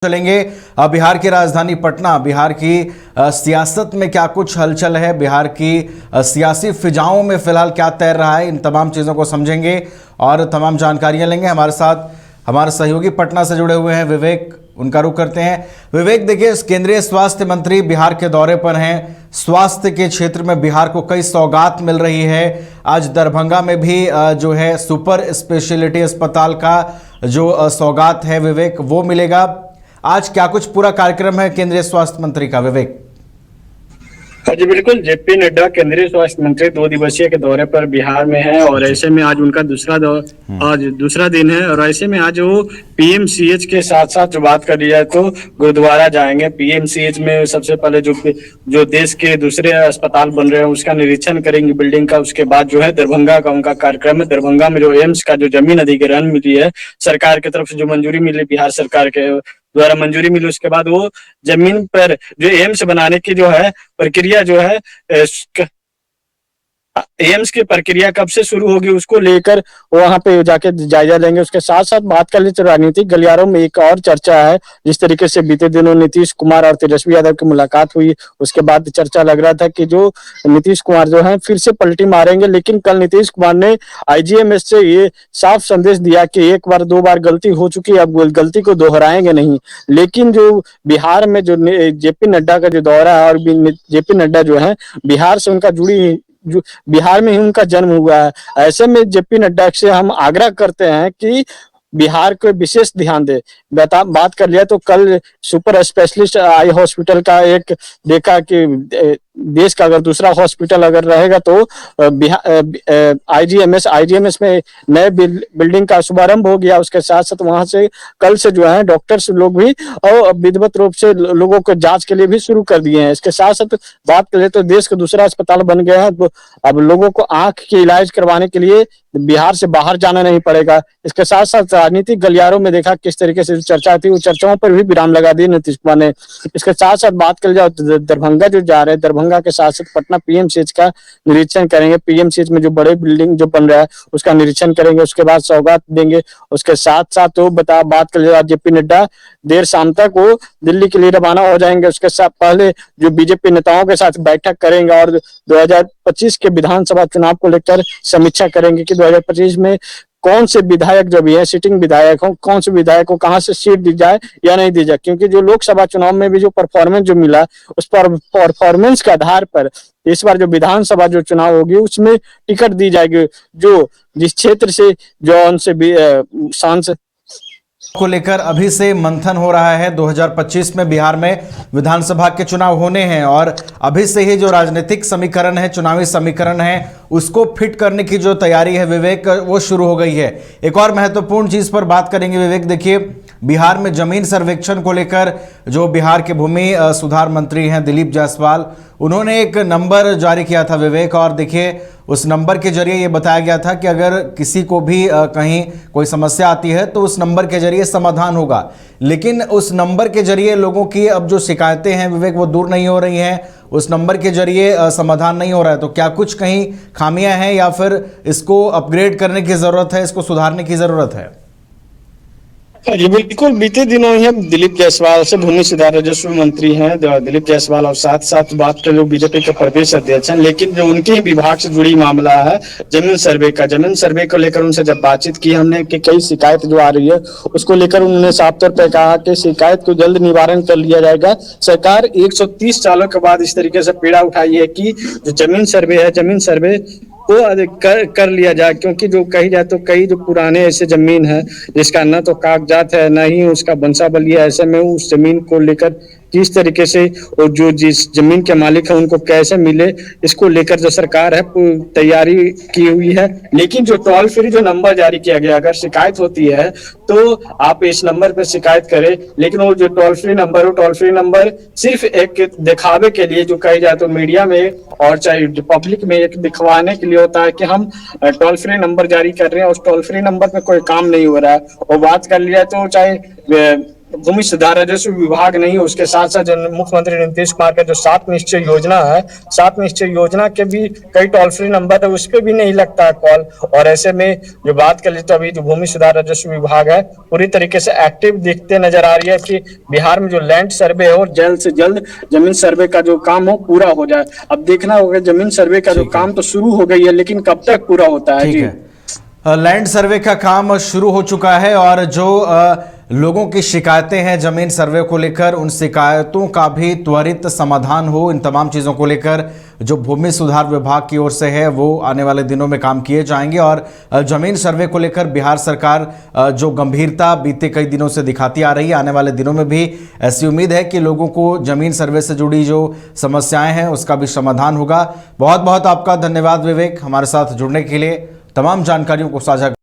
चलेंगे बिहार की राजधानी पटना। बिहार की सियासत में क्या कुछ हलचल है, बिहार की सियासी फिजाओं में फिलहाल क्या तैर रहा है, इन तमाम चीज़ों को समझेंगे और तमाम जानकारियां लेंगे। हमारे साथ हमारे सहयोगी पटना से जुड़े हुए हैं विवेक, उनका रुख करते हैं। विवेक, देखिए, केंद्रीय स्वास्थ्य मंत्री बिहार के दौरे पर हैं। स्वास्थ्य के क्षेत्र में बिहार को कई सौगात मिल रही है। आज दरभंगा में भी जो है सुपर स्पेशलिटी अस्पताल का जो सौगात है विवेक, वो मिलेगा। आज क्या कुछ पूरा कार्यक्रम है केंद्रीय स्वास्थ्य मंत्री का, विवेक? जी बिल्कुल। जेपी नड्डा केंद्रीय स्वास्थ्य मंत्री 2 दिवसीय के दौरे पर बिहार में है और ऐसे में आज उनका आज दूसरा दिन है और ऐसे में आज वो पीएमसीएच के साथ साथ जो बात कर लिया तो गुरुद्वारा जाएंगे। पीएमसीएच में सबसे पहले जो देश के दूसरे अस्पताल बन रहे हैं उसका निरीक्षण करेंगे, बिल्डिंग का। उसके बाद जो है दरभंगा का उनका कार्यक्रम है। दरभंगा में जो एम्स का जो जमीन अधिग्रहण मिली है सरकार की तरफ से, जो मंजूरी मिली बिहार सरकार के द्वारा मंजूरी मिली, उसके बाद वो जमीन पर जो एम्स बनाने की जो है प्रक्रिया जो है एम्स की प्रक्रिया कब से शुरू होगी उसको लेकर वहां पे जाके जायजा लेंगे। उसके साथ साथ बात कर ले तो राजनीतिक गलियारों में एक और चर्चा है। जिस तरीके से बीते दिनों नीतीश कुमार और तेजस्वी यादव की मुलाकात हुई, उसके बाद चर्चा लग रहा था कि जो नीतीश कुमार जो है फिर से पलटी मारेंगे। लेकिन कल नीतीश कुमार ने आईजीएमएस से ये साफ संदेश दिया कि एक बार 2 बार गलती हो चुकी है, अब गलती को दोहराएंगे नहीं। लेकिन जो बिहार में जो जेपी नड्डा का जो दौरा है और जेपी नड्डा जो है बिहार से उनका जो बिहार में ही उनका जन्म हुआ है, ऐसे में जेपी नड्डा से हम आग्रह करते हैं कि बिहार को विशेष ध्यान दे। बात कर लिया तो कल सुपर स्पेशलिस्ट आई हॉस्पिटल का एक देखा कि देश का अगर दूसरा हॉस्पिटल अगर रहेगा तो आईजीएमएस में नए बिल्डिंग का शुभारंभ हो गया। उसके साथ साथ वहां से कल से जो है डॉक्टर्स लोग भी और विधिवत रूप से लोगों को जांच के लिए भी शुरू कर दिए हैं। इसके साथ साथ बात करें तो देश का दूसरा अस्पताल बन गया है। अब लोगों को आंख के इलाज करवाने के लिए बिहार से बाहर जाना नहीं पड़ेगा। इसके साथ साथ राजनीतिक गलियारों में देखा किस तरीके से चर्चा थी, वो चर्चाओं पर भी विराम लगा दी नीतीश कुमार ने। इसके साथ साथ बात कर जाओ तो दरभंगा जो जा रहे हैं, दरभंगा के साथ साथ पटना पीएमसीएच का निरीक्षण करेंगे। पीएमसीएच में जो बड़े बिल्डिंग जो बन रहा है उसका निरीक्षण करेंगे, उसके बाद सौगात देंगे। उसके साथ साथ वो बात कर ले जेपी नड्डा देर शाम तक वो दिल्ली के लिए रवाना हो जाएंगे। उसके साथ पहले जो बीजेपी नेताओं के साथ बैठक करेंगे और 2025 के विधानसभा चुनाव को लेकर समीक्षा करेंगे कि 2025 में कौन से विधायक जो भी है सिटिंग विधायक हो, कौन से विधायक को कहां से सीट दी जाए या नहीं दी जाए। क्योंकि जो लोकसभा चुनाव में भी जो परफॉर्मेंस जो मिला उस पर परफॉर्मेंस के आधार पर इस बार जो विधानसभा जो चुनाव होगी उसमें टिकट दी जाएगी। जो जिस क्षेत्र से जो उनसे सांसद को लेकर अभी से मंथन हो रहा है। 2025 में बिहार में विधानसभा के चुनाव होने हैं और अभी से ही जो राजनीतिक समीकरण है, चुनावी समीकरण है, उसको फिट करने की जो तैयारी है विवेक, वो शुरू हो गई है। एक और महत्वपूर्ण चीज पर बात करेंगे विवेक। देखिए, बिहार में जमीन सर्वेक्षण को लेकर जो बिहार के भूमि सुधार मंत्री हैं दिलीप जायसवाल, उन्होंने एक नंबर जारी किया था विवेक, और देखिए उस नंबर के जरिए ये बताया गया था कि अगर किसी को भी कहीं कोई समस्या आती है तो उस नंबर के जरिए समाधान होगा। लेकिन उस नंबर के जरिए लोगों की अब जो शिकायतें हैं विवेक, वो दूर नहीं हो रही हैं, उस नंबर के जरिए समाधान नहीं हो रहा है। तो क्या कुछ कहीं खामियां हैं या फिर इसको अपग्रेड करने की ज़रूरत है, इसको सुधारने की ज़रूरत है? जी बिल्कुल। बीते दिनों ही हम दिलीप जायसवाल से, भूमि सुधार राजस्व मंत्री हैं दिलीप जायसवाल, और साथ साथ बात करें जो बीजेपी के प्रदेश अध्यक्ष हैं, लेकिन जो उनके ही विभाग से जुड़ी मामला है जमीन सर्वे का। जमीन सर्वे को लेकर उनसे जब बातचीत की हमने कि कई शिकायत जो आ रही है उसको लेकर उन्होंने साफ तौर पर कहा कि शिकायत को जल्द निवारण कर लिया जाएगा। सरकार 130 सालों के बाद इस तरीके से पीड़ा उठाई है कि जो जमीन सर्वे है, जमीन सर्वे को कर लिया जाए। क्योंकि जो कही जाए तो कई जो पुराने ऐसे जमीन है जिसका न तो कागजात है न ही उसका वंशावली है, ऐसे में उस जमीन को लेकर किस तरीके से और जो जिस जमीन के मालिक है उनको कैसे मिले, इसको लेकर जो सरकार है तैयारी की हुई है। लेकिन जो टोल फ्री जो नंबर जारी किया गया, अगर शिकायत होती है तो आप इस नंबर पर शिकायत करें। लेकिन वो जो टोल फ्री नंबर, वो टोल फ्री नंबर सिर्फ एक दिखावे के लिए, जो कही जाए तो मीडिया में और चाहे पब्लिक में एक दिखवाने के लिए होता है कि हम टोल फ्री नंबर जारी कर रहे हैं, उस टोल फ्री नंबर पे कोई काम नहीं हो रहा है। और बात कर लिया तो चाहे भूमि सुधार राजस्व विभाग नहीं, उसके साथ साथ जो मुख्यमंत्री नीतीश कुमार का जो 7 निश्चय योजना है, 7 निश्चय योजना के भी कई टोल फ्री नंबर है, उस पर भी नहीं लगता है कॉल। और ऐसे में जो बात कर ले तो अभी जो भूमि सुधार राजस्व विभाग है पूरी तरीके से एक्टिव दिखते नजर आ रही है कि बिहार में जो लैंड सर्वे हो जल्द से जल्द जमीन सर्वे का जो काम हो पूरा हो जाए। अब देखना होगा, जमीन सर्वे का जो काम तो शुरू हो गई है, लेकिन कब तक पूरा होता है। ठीक है, लैंड सर्वे का काम शुरू हो चुका है और जो लोगों की शिकायतें हैं जमीन सर्वे को लेकर, उन शिकायतों का भी त्वरित समाधान हो। इन तमाम चीज़ों को लेकर जो भूमि सुधार विभाग की ओर से है वो आने वाले दिनों में काम किए जाएंगे। और जमीन सर्वे को लेकर बिहार सरकार जो गंभीरता बीते कई दिनों से दिखाती आ रही है, आने वाले दिनों में भी ऐसी उम्मीद है कि लोगों को जमीन सर्वे से जुड़ी जो समस्याएं हैं उसका भी समाधान होगा। बहुत बहुत आपका धन्यवाद विवेक, हमारे साथ जुड़ने के लिए, तमाम जानकारियों को साझा